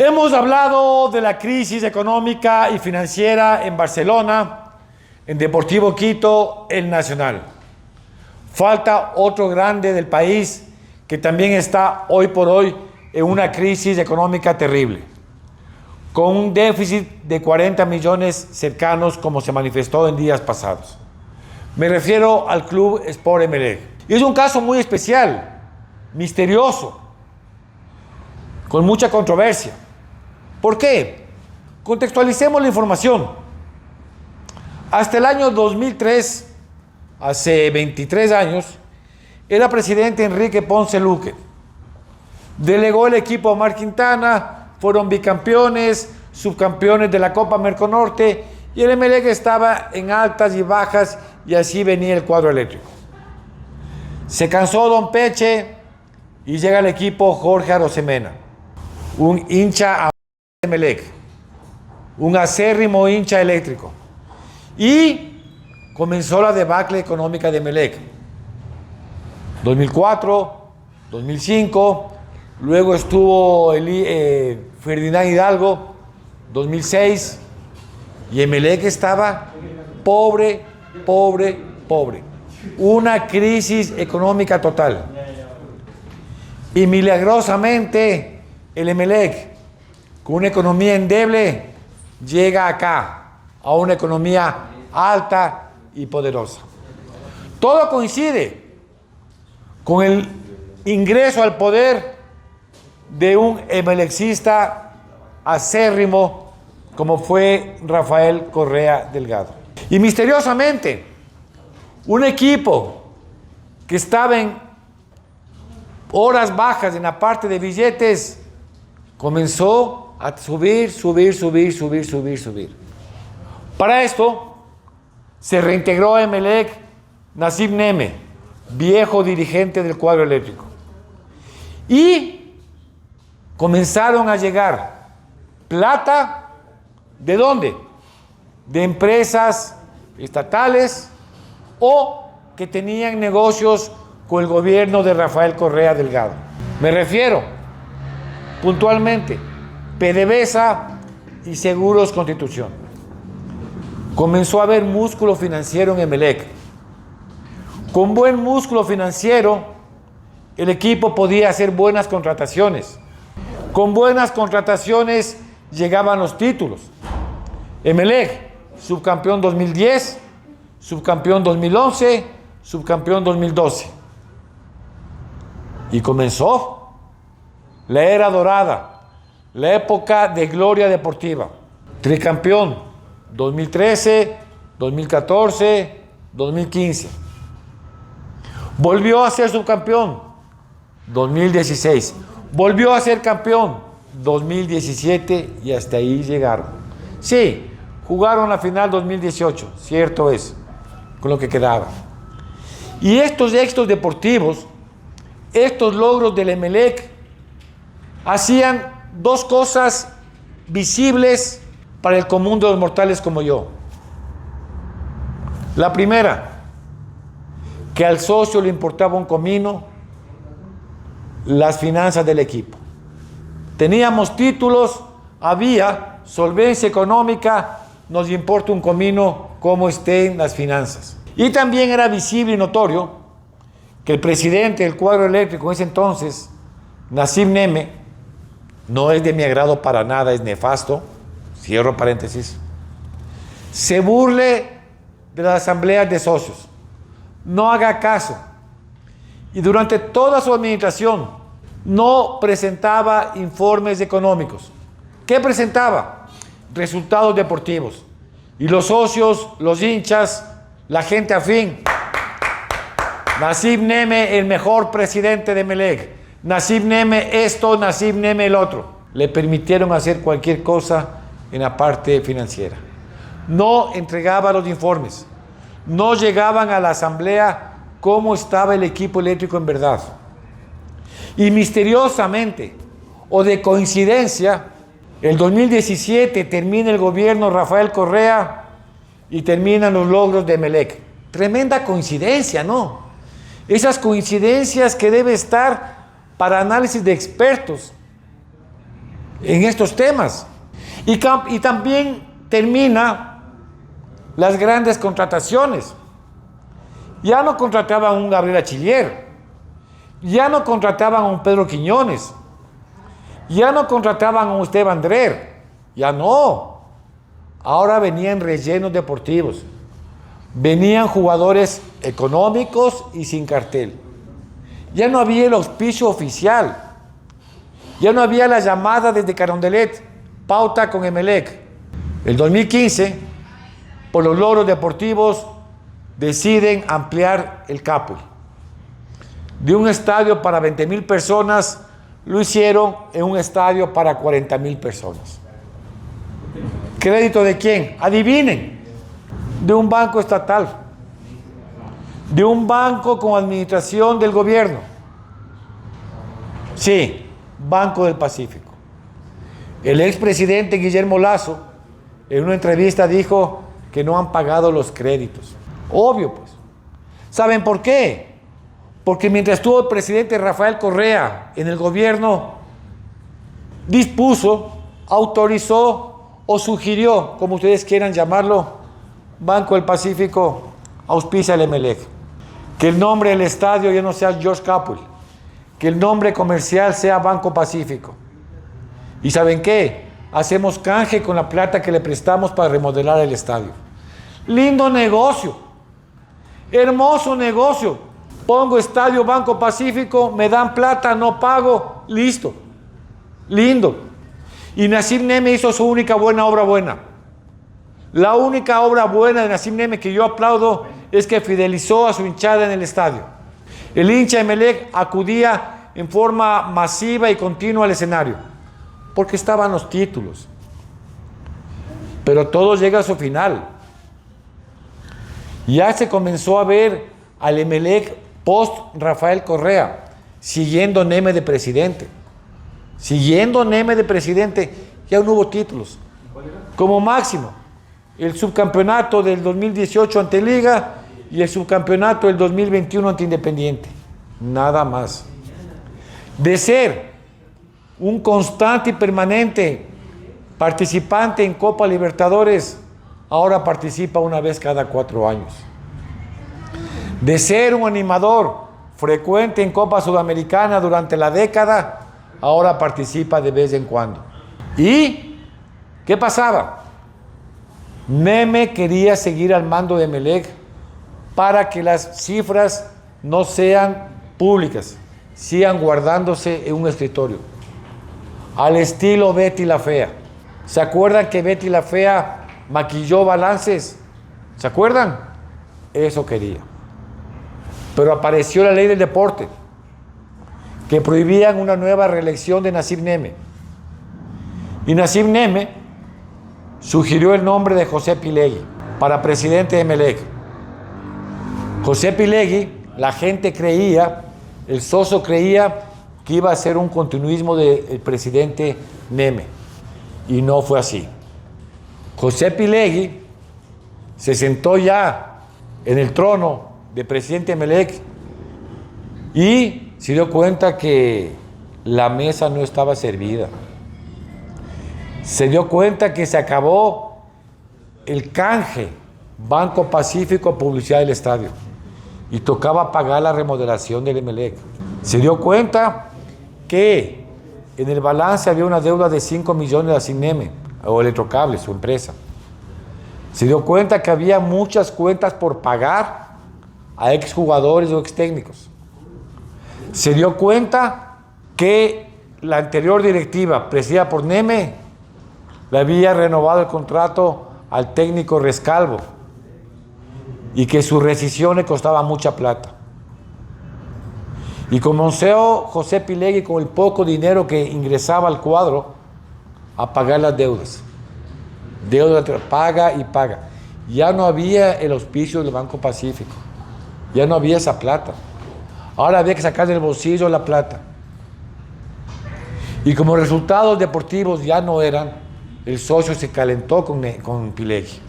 Hemos hablado de la crisis económica y financiera en Barcelona, en Deportivo Quito, el Nacional. Falta otro grande del país que también está hoy por hoy en una crisis económica terrible, con un déficit de 40 millones cercanos como se manifestó en días pasados. Me refiero al Club Sport Emelec. Y es un caso muy especial, misterioso, con mucha controversia. ¿Por qué? Contextualicemos la información. Hasta el año 2003, hace 23 años, era presidente Enrique Ponce Luque. Delegó el equipo a Omar Quintana, fueron bicampeones, subcampeones de la Copa Merconorte, y el Emelec estaba en altas y bajas, y así venía el cuadro eléctrico. Se cansó Don Peche y llega al equipo Jorge Arosemena, un hincha de Emelec, un acérrimo hincha eléctrico. Y comenzó la debacle económica de Emelec. 2004, 2005, luego estuvo Ferdinand Hidalgo, 2006, y Emelec estaba pobre. Una crisis económica total. Y milagrosamente el Emelec, con una economía endeble, llega acá, a una economía alta y poderosa. Todo coincide con el ingreso al poder de un emelecista acérrimo como fue Rafael Correa Delgado. Y misteriosamente, un equipo que estaba en horas bajas en la parte de billetes comenzó a subir. Para esto se reintegró a Emelec Nasib Neme, viejo dirigente del cuadro eléctrico. Y comenzaron a llegar plata, ¿de dónde? De empresas estatales o que tenían negocios con el gobierno de Rafael Correa Delgado. Me refiero puntualmente PDVSA y Seguros Constitución. Comenzó a haber músculo financiero en Emelec. Con buen músculo financiero, el equipo podía hacer buenas contrataciones. Con buenas contrataciones llegaban los títulos. Emelec, subcampeón 2010, subcampeón 2011, subcampeón 2012. Y comenzó la era dorada, la época de gloria deportiva. Tricampeón 2013, 2014, 2015. Volvió a ser subcampeón 2016. Volvió a ser campeón 2017 y hasta ahí llegaron. Sí, jugaron la final 2018, cierto es, con lo que quedaba. Y estos éxitos deportivos, estos logros del Emelec, hacían dos cosas visibles para el común de los mortales como yo. La primera, que al socio le importaba un comino las finanzas del equipo. Teníamos títulos, había solvencia económica, nos importa un comino cómo estén las finanzas. Y también era visible y notorio que el presidente del cuadro eléctrico en ese entonces, Nasib Neme, no es de mi agrado para nada, es nefasto, cierro paréntesis, se burle de las asambleas de socios, no haga caso. Y durante toda su administración no presentaba informes económicos. ¿Qué presentaba? Resultados deportivos. Y los socios, los hinchas, la gente afín, Nasib Neme, el mejor presidente de Emelec, Nasib Neme esto, Nasib Neme el otro. Le permitieron hacer cualquier cosa en la parte financiera. No entregaba los informes, no llegaban a la asamblea cómo estaba el equipo eléctrico en verdad. Y misteriosamente, o de coincidencia, el 2017 termina el gobierno Rafael Correa y terminan los logros de Emelec. Tremenda coincidencia, ¿no? Esas coincidencias que debe estar para análisis de expertos. en estos temas. Y también termina las grandes contrataciones. Ya no contrataban a un Gabriel Achiller, ya no contrataban a un Pedro Quiñones, ya no contrataban a un Esteban Drer, ya no. Ahora venían rellenos deportivos, venían jugadores económicos y sin cartel. Ya no había el auspicio oficial, ya no había la llamada desde Carondelet, pauta con Emelec. El 2015, por los logros deportivos, deciden ampliar el Capul. De un estadio para 20,000 personas, lo hicieron en un estadio para 40,000 personas. ¿Crédito de quién? Adivinen. De un banco estatal. De un banco con administración del gobierno. Sí, Banco del Pacífico. El expresidente Guillermo Lasso, en una entrevista, dijo que no han pagado los créditos. Obvio, pues. ¿Saben por qué? Porque mientras estuvo el presidente Rafael Correa en el gobierno, dispuso, autorizó o sugirió, como ustedes quieran llamarlo, Banco del Pacífico auspicia el Emelec. Que el nombre del estadio ya no sea George Capul, que el nombre comercial sea Banco Pacífico. ¿Y saben qué? Hacemos canje con la plata que le prestamos para remodelar el estadio. Lindo negocio, hermoso negocio. Pongo estadio Banco Pacífico, me dan plata, no pago, listo. Lindo. Y Nassim Neme hizo su única buena obra buena. La única obra buena de Nassim Neme que yo aplaudo es que fidelizó a su hinchada en el estadio. El hincha de Emelec acudía en forma masiva y continua al escenario, porque estaban los títulos. Pero todo llega a su final. Ya se comenzó a ver al Emelec post Rafael Correa, siguiendo Neme de presidente. Siguiendo Neme de presidente, ya no hubo títulos. Como máximo, el subcampeonato del 2018 ante Liga y el subcampeonato del 2021 ante Independiente. Nada más. De ser un constante y permanente participante en Copa Libertadores, ahora participa una vez cada 4 años. De ser un animador frecuente en Copa Sudamericana durante la década, ahora participa de vez en cuando. ¿Y qué pasaba? Neme quería seguir al mando de Emelec para que las cifras no sean públicas, sigan guardándose en un escritorio, al estilo Betty la Fea. ¿Se acuerdan que Betty la Fea maquilló balances? ¿Se acuerdan? Eso quería. Pero apareció la ley del deporte, que prohibían una nueva reelección de Nassim Neme. Y Nassim Neme sugirió el nombre de José Pilegui para presidente de Emelec. José Pilegui, la gente creía, el socio creía que iba a ser un continuismo del presidente Neme. Y no fue así. José Pilegui se sentó ya en el trono de presidente de Emelec y se dio cuenta que la mesa no estaba servida. Se dio cuenta que se acabó el canje Banco Pacífico, publicidad del estadio, y tocaba pagar la remodelación del Emelec. Se dio cuenta que en el balance había una deuda de 5 millones de Nassim Neme, o Electrocable, su empresa. Se dio cuenta que había muchas cuentas por pagar a exjugadores o extécnicos. Se dio cuenta que la anterior directiva, presidida por Neme, le había renovado el contrato al técnico Rescalvo y que su rescisión le costaba mucha plata. Y comenzó José Pilegui, con el poco dinero que ingresaba al cuadro, a pagar las deudas. Deuda paga y paga. Ya no había el auspicio del Banco Pacífico. Ya no había esa plata. Ahora había que sacar del bolsillo la plata. Y como resultados deportivos ya no eran, el socio se calentó con Pilegui.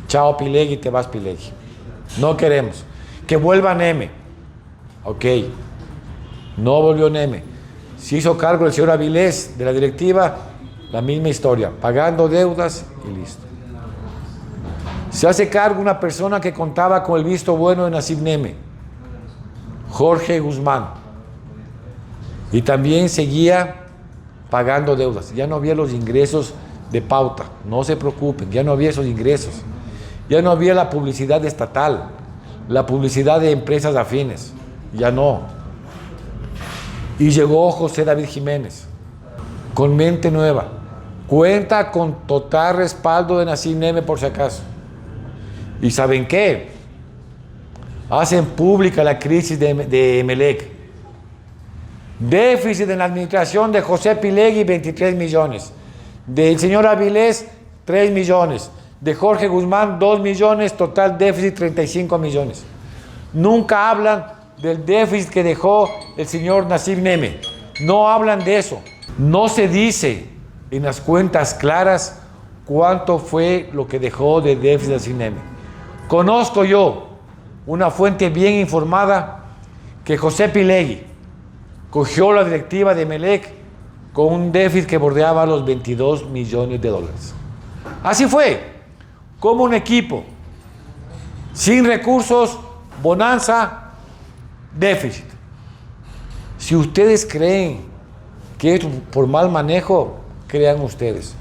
Chao Pilegui, te vas Pilegui. No queremos. Que vuelva Neme. Ok. No volvió Neme. Se hizo cargo el señor Avilés de la directiva, la misma historia, pagando deudas y listo. Se hace cargo una persona que contaba con el visto bueno de Nassib Neme, Jorge Guzmán, y también seguía pagando deudas. Ya no había los ingresos de pauta, no se preocupen, ya no había esos ingresos. Ya no había la publicidad estatal, la publicidad de empresas afines, ya no. Y llegó José David Jiménez, con mente nueva. Cuenta con total respaldo de Nassib Neme por si acaso. ¿Y saben qué? Hacen pública la crisis de Emelec. Déficit en la administración de José Pilegui, 23 millones. Del señor Avilés, 3 millones. De Jorge Guzmán, 2 millones. Total déficit, 35 millones. Nunca hablan del déficit que dejó el señor Nassib Neme. No hablan de eso. No se dice en las cuentas claras cuánto fue lo que dejó de déficit Nassib Neme. Conozco yo una fuente bien informada que José Pilegui cogió la directiva de Emelec con un déficit que bordeaba los 22 millones de dólares. Así fue, como un equipo sin recursos, bonanza, déficit. Si ustedes creen que es por mal manejo, crean ustedes.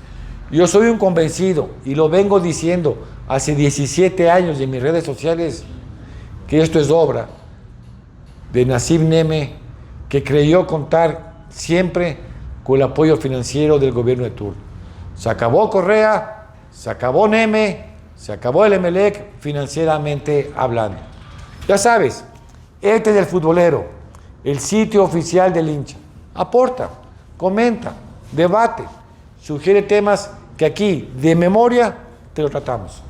Yo soy un convencido y lo vengo diciendo hace 17 años en mis redes sociales que esto es obra de Nassib Neme, que creyó contar siempre con el apoyo financiero del gobierno de turno. Se acabó Correa, se acabó Neme, se acabó el Emelec financieramente hablando. Ya sabes, este es el futbolero, el sitio oficial del hincha. Aporta, comenta, debate, sugiere temas que aquí, de memoria, te lo tratamos.